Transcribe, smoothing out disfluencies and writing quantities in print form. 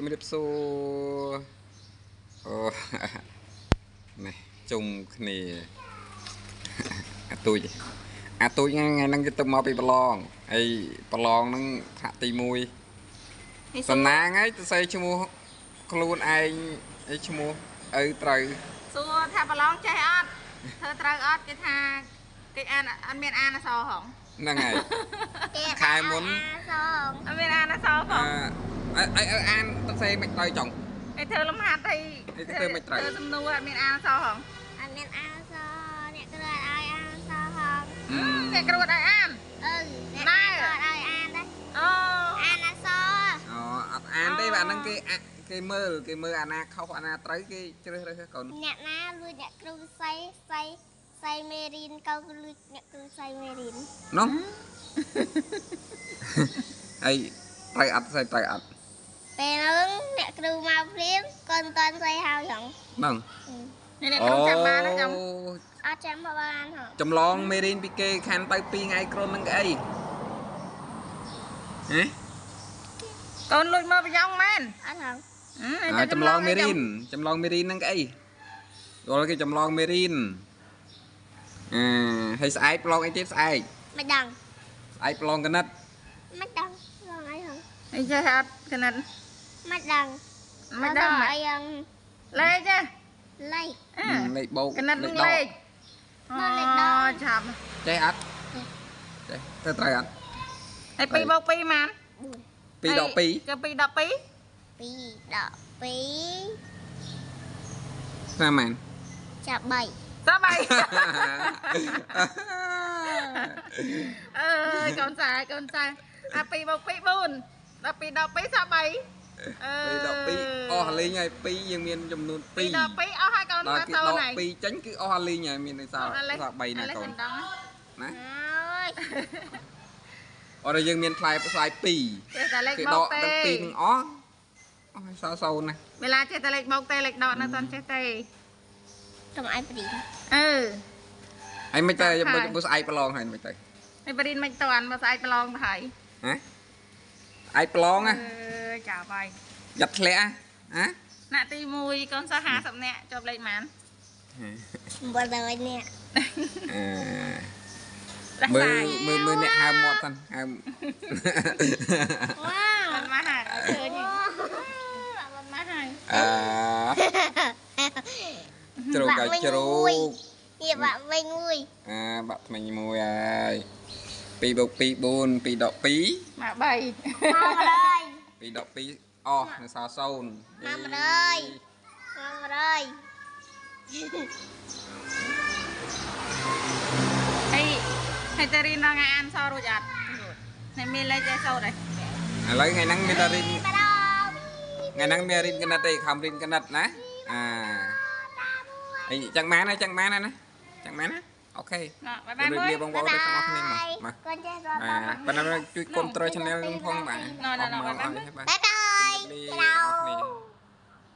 ជំរាបសួរអូនេះជុំគ្នាអាទូចថ្ងៃហ្នឹងគេទៅមកពីប្រឡងហើយប្រឡងហ្នឹងថ្នាក់ទី1សំណាងហើយទៅសេឈ្មោះខ្លួនឯងអីឈ្មោះឪត្រូវសួរថាប្រឡងចេះអត់ធ្វើត្រូវអត់គេថាគេអានអត់មានអានអក្សរហងហ្នឹងហើយខែមុនអត់មានអានអក្សរផងអានទៅសេមិនត្រូវចង់ឯធ្វើលំហាត់អីធ្វើមិនត្រូវសំណួរអត់មានអានអក្សរហងអត់មានអានអក្សរអ្នកគ្រូឲ្យអានអក្សរហងអ្នកគ្រូឲ្យអានអ្នកគ្រូឲ្យអានដែរអានអក្សរអត់អានទេបាទហ្នឹងគេមើលអាណាខុសអាណាត្រូវគេជ្រើសរើសកូនអ្នកណាលួចអ្នកគ្រូសៃមេរីនកូនលួចអ្នកគ្រូសៃមេរីននោះហើយត្រូវអត់ត្រូវអត់ពេលហ្នឹងអ្នកគ្រូមកព្រាមកូនតាន់សៃហើយហងហ្នឹងអ្នកគ្រូចាំបានណាខ្ញុំអត់ចាំបានហ៎ចម្លងមេរីនពីគេខានទៅ2ថ្ងៃក្រុមហ្នឹងគេអីហ៎កូនលួចមកប្រយ៉ងមែនអត់ហងចម្លងមេរីនហ្នឹងគេអីយល់គេចម្លងមេរីនហើយស្អែកប្រឡងអីទៀតស្អែកមិនដឹងស្អែកប្រឡងកណិតមិនដឹងប្រឡងអីហងអីចេះអត់កណិតមិនដឹងអីយ៉ាងលេខចាលេខបូកកណិតនឹងលេខអូចាប់ចេះអត់ចេះទៅត្រូវអត់ហើយ2 + 2ប៉ុន្មាន2 ដក 2គឺ2 ដក 2 2 ដក 2ស្មើមែនចាប់3ចាប់3កូនសាអា2 + 2 4 12 ដក 2ចាប់3 2 ដក 2អស់លេងហើយ2យើងមានចំនួន2 2 ដក 2អស់ហើយកូនថាសូនហើយ2ចេញគឺអស់លេងហើយមានន័យថា3ណាកូនណាអរយើងមានផ្លែផ្សាយ2ចេះតែលេខបូកទេ2នឹងអស់ឲ្យសូនណាเวลาចេះតែលេខបូកទេលេខដកនៅតន់ចេះទេកុំឲ្យព្រីមហើយមិនទៅបើស្អែកប្រឡងហើយមិនទៅហើយព្រីមមិនតាន់បើស្អែកប្រឡងទៅហើយហ៎ស្អែកប្រឡងចាប់ហើយយ៉ាត់ធ្លាក់ហ៎ណាក់ទី1កូនសិស្ស50នាក់ជាប់លេខប៉ុន្មាន800នាក់មើលអ្នកហើមមាត់សិនហើមវ៉ាវអត់មកហើយឃើញអត់មកហើយជ្រូកឲ្យជ្រូកវាបាក់វិញមួយបាក់ថ្មីមួយហើយ2 + 2 4 2 ដក 2 មក3 មកហើយ2 ដក 2អស់នៅសល់0មកហើយហើយតារីនដល់ថ្ងៃអានសរួចអត់នេះមានលេខចេះសូត្រហើយឥឡូវថ្ងៃហ្នឹងមានតារីនថ្ងៃហ្នឹងមានរីនកណិតទេខំរីនកណិតណាអីចឹងម៉ានណាអូខេបាយបាយបងប្អូនទាំងអស់គ្នាមកកូនចេះរត់បាទប៉ុន្តែជួយគ្រប់គ្រង channel ខ្ញុំផងបាទបាយបាយ